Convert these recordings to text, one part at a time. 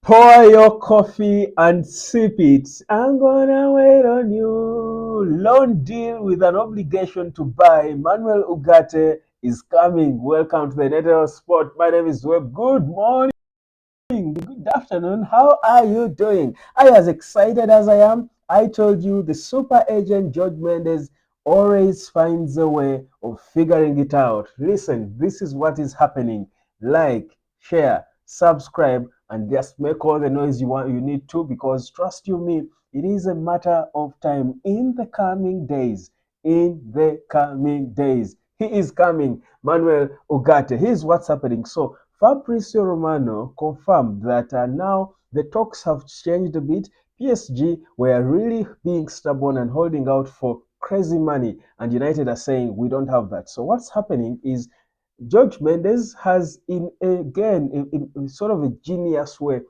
Pour your coffee and sip it. I'm gonna wait on you. Loan deal with an obligation to buy. Manuel Ugarte is coming. Welcome to the Network Sport. My name is Web. Good morning. Good afternoon. How are you doing? Are you as excited as I am? I told you the super agent George Mendes always finds a way of figuring it out. Listen, this is what is happening. Like, share, subscribe, and just make all the noise you need to, because trust you me, it is a matter of time. In the coming days, he is coming. Manuel Ugarte. Here's what's happening. So Fabrizio Romano confirmed that now the talks have changed a bit. PSG were really being stubborn and holding out for crazy money, and United are saying we don't have that. So what's happening is George Mendes has, in sort of a genius way,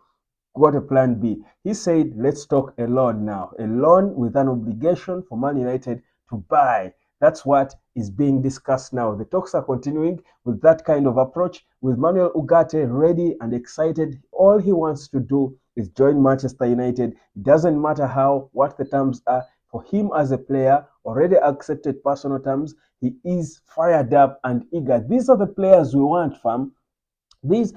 got a plan B. He said, let's talk a loan now. A loan with an obligation for Man United to buy. That's what is being discussed now. The talks are continuing with that kind of approach, with Manuel Ugarte ready and excited. All he wants to do is join Manchester United. It doesn't matter what the terms are. For him as a player, already accepted personal terms, he is fired up and eager. These are the players we want, fam. This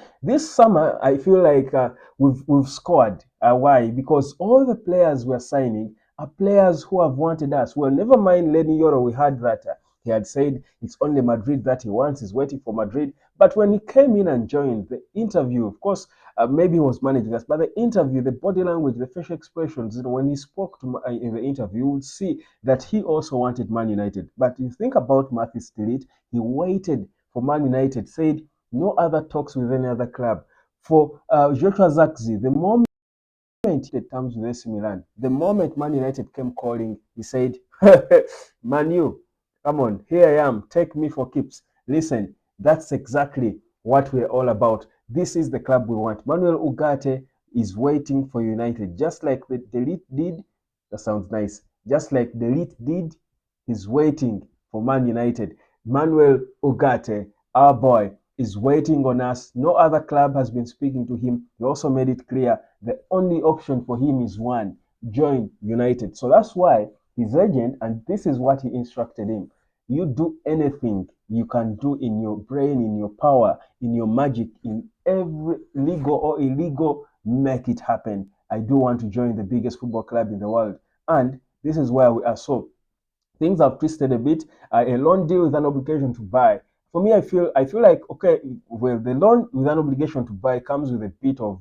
summer, I feel like we've scored. Why? Because all the players we're signing are players who have wanted us. Well, never mind Lenny Yoro. We had that. He had said it's only Madrid that he wants. He's waiting for Madrid. But when he came in and joined the interview, of course, maybe he was managing us. But the interview, the body language, the facial expressions, when he spoke in the interview, you would see that he also wanted Man United. But you think about Mathis Delete, he waited for Man United, said no other talks with any other club. For Joshua Zirkzee, the moment it comes with AC Milan, the moment Man United came calling, he said, Manu, come on, here I am, take me for keeps. Listen, that's exactly what we're all about. This is the club we want. Manuel Ugarte is waiting for United, just like the Delete did. That sounds nice. Just like Delete did, he's waiting for Man United. Manuel Ugarte, our boy, is waiting on us. No other club has been speaking to him. He also made it clear the only option for him is one: join United. So that's why his agent, and this is what he instructed him: you do anything you can do in your brain, in your power, in your magic, in every legal or illegal, make it happen. I do want to join the biggest football club in the world. And this is where we are. So things have twisted a bit. A loan deal with an obligation to buy. For me, I feel like, okay, well, the loan with an obligation to buy comes with a bit of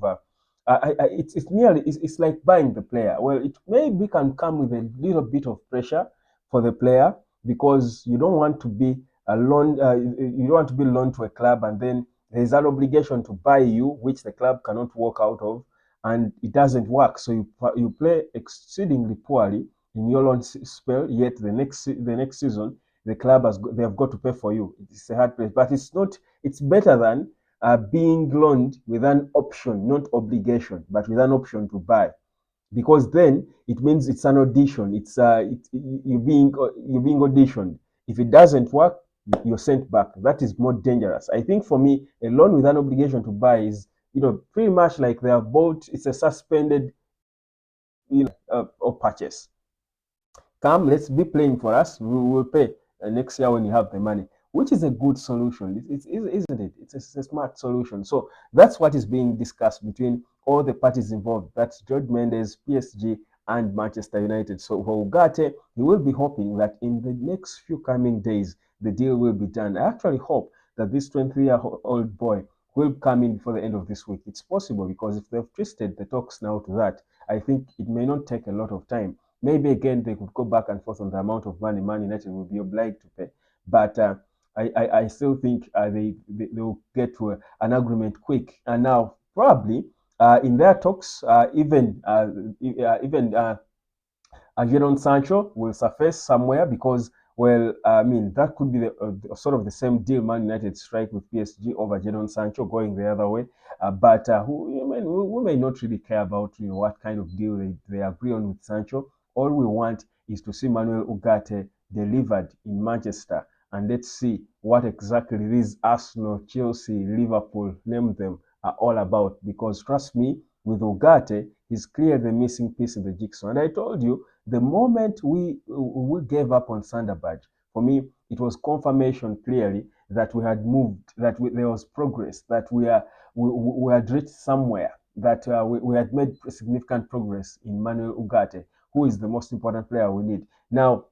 it's like buying the player. Well, it maybe can come with a little bit of pressure for the player, because you don't want to be a loan you don't want to be loaned to a club and then there's an obligation to buy you, which the club cannot walk out of, and it doesn't work. So you play exceedingly poorly in your loan spell, yet the next season the club they have got to pay for you. It's a hard place, but it's not. It's better than being loaned with an option, not obligation, but with an option to buy, because then it means it's an audition. You're being auditioned. If it doesn't work, you're sent back. That is more dangerous. I think for me, a loan with an obligation to buy is, pretty much like they are bought. It's a suspended, or purchase. Come, let's be playing for us. We will pay next year when you have the money, which is a good solution. Isn't it? It's a smart solution. So that's what is being discussed between all the parties involved. That's George Mendes, PSG, and Manchester United. So for Ugarte, he will be hoping that in the next few coming days, the deal will be done. I actually hope that this 23-year-old boy will come in before the end of this week. It's possible, because if they've twisted the talks now to that, I think it may not take a lot of time. Maybe again they could go back and forth on the amount of money Man United will be obliged to pay, but I still think they will get to an agreement quick. And now probably in their talks, even Jadon Sancho will surface somewhere, because, well, I mean, that could be sort of the same deal Man United strike with PSG over Jadon Sancho going the other way. But we may not really care about what kind of deal they agree on with Sancho. All we want is to see Manuel Ugarte delivered in Manchester, and let's see what exactly these Arsenal, Chelsea, Liverpool, name them, are all about. Because trust me, with Ugarte, he's cleared the missing piece in the jigsaw. And I told you, the moment we gave up on Sanderbaj, for me, it was confirmation clearly that we had moved, that there was progress, that we had reached somewhere, that we had made significant progress in Manuel Ugarte, who is the most important player we need. Now,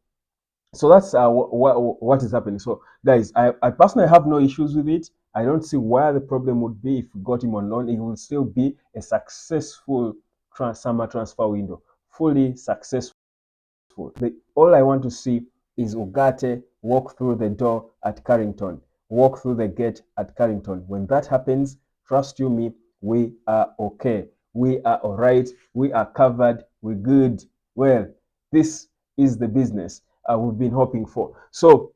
so that's what is happening. So, guys, I personally have no issues with it. I don't see where the problem would be if we got him on loan. It will still be a successful summer transfer window, fully successful. All I want to see is Ugarte walk through the door at Carrington, walk through the gate at Carrington. When that happens, trust you me, we are okay. We are all right. We are covered. We're good. Well, this is the business we've been hoping for. So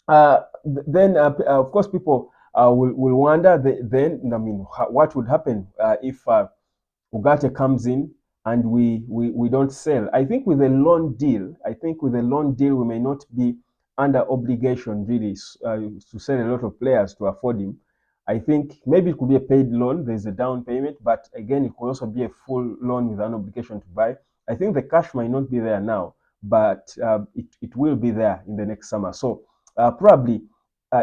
then, of course, people will wonder then, I mean, what would happen if Ugarte comes in and we don't sell. I think with a loan deal, we may not be under obligation really to sell a lot of players to afford him. I think maybe it could be a paid loan. There's a down payment, but again, it could also be a full loan with an obligation to buy. I think the cash might not be there now, but it will be there in the next summer. So probably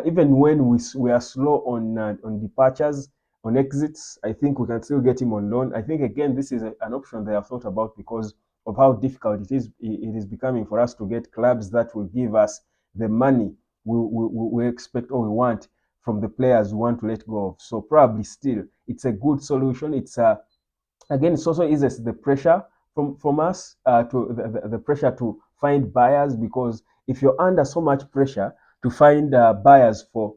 even when we are slow on departures, on exits, I think we can still get him on loan. I think again, this is an option they have thought about because of how difficult it is becoming for us to get clubs that will give us the money we expect or we want from the players we want to let go of. So probably still, it's a good solution. It's again, it also eases the pressure from us to the pressure to find buyers, because if you're under so much pressure to find buyers for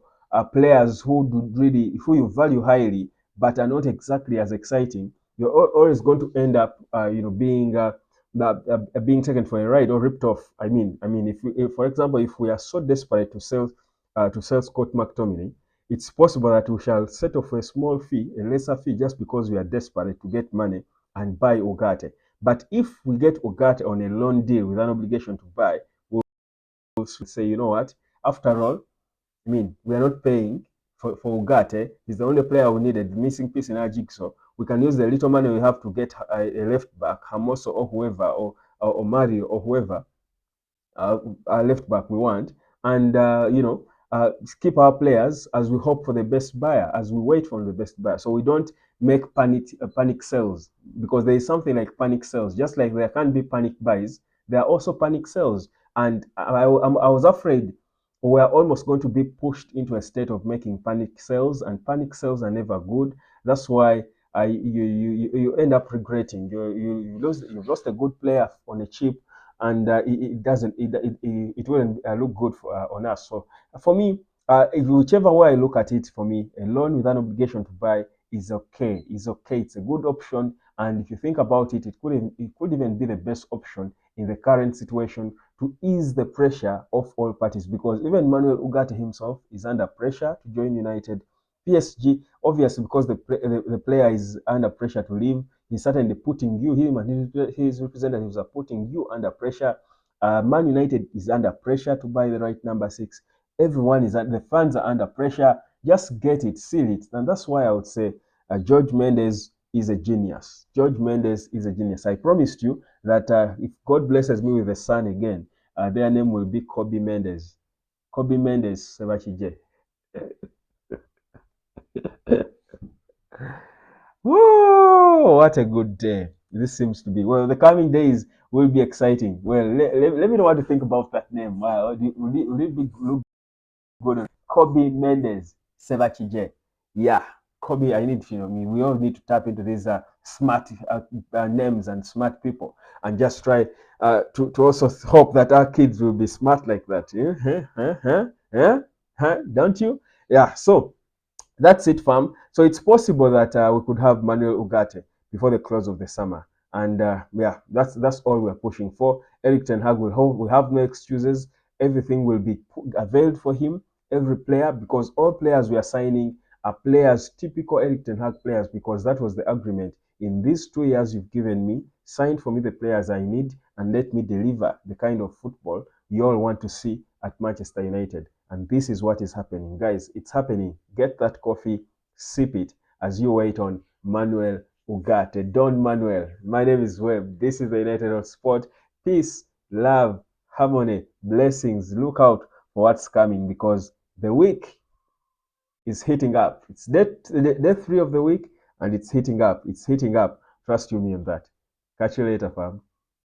players who you value highly but are not exactly as exciting, you're always going to end up being taken for a ride or ripped off. I mean, if for example, if we are so desperate to sell Scott McTominay, it's possible that we shall settle for a small fee, a lesser fee, just because we are desperate to get money and buy Ugarte. But if we get Ugarte on a loan deal with an obligation to buy, we'll say, you know what? After all, I mean, we are not paying for Ugarte. He's the only player we needed, the missing piece in our jigsaw. We can use the little money we have to get a left back, Hamoso or whoever, or Mario or whoever, our left back we want, and keep our players as we hope for the best buyer, as we wait for the best buyer. So we don't make panic sells, because there is something like panic sells. Just like there can be panic buys, there are also panic sells. And I was afraid we are almost going to be pushed into a state of making panic sells, and panic sells are never good. That's why you end up regretting. You've lost a good player on a cheap, and it wouldn't look good on us. So for me, if whichever way I look at it, for me, a loan with an obligation to buy is okay. It's okay. It's a good option, and if you think about it, it could even be the best option in the current situation to ease the pressure of all parties, because even Manuel Ugarte himself is under pressure to join United. PSG, obviously, because the player is under pressure to leave, he's certainly putting him and his representatives are putting you under pressure. Man United is under pressure to buy the right number 6. Everyone the fans are under pressure. Just get it, seal it. And that's why I would say George Mendes is a genius. George Mendes is a genius. I promised you that if God blesses me with a son again, their name will be Kobe Mendes. Kobe Mendes Sebachije. Whoa, what a good day this seems to be. Well, the coming days will be exciting. Well, let me know what you think about that name. Wow, would it look good on Kobe Mendes Sebachije? Yeah, Kobe, I need, we all need to tap into these smart names and smart people, and just try to also hope that our kids will be smart like that. Don't you? Yeah, so that's it, fam. So it's possible that we could have Manuel Ugarte before the close of the summer. And yeah, that's all we're pushing for. Eric Ten Hag will have no excuses. Everything will be availed for him, every player, because all players we are signing are players, typical Eric Ten Hag players, because that was the agreement. In these 2 years you've given me, sign for me the players I need and let me deliver the kind of football you all want to see at Manchester United. And this is what is happening. Guys, it's happening. Get that coffee, sip it as you wait on Manuel UGARTE, Don Manuel. My name is Webb. This is the United of Sport. Peace, love, harmony, blessings. Look out for what's coming because the week is heating up. It's day 3 of the week and it's heating up. It's heating up. Trust you me on that. Catch you later, fam.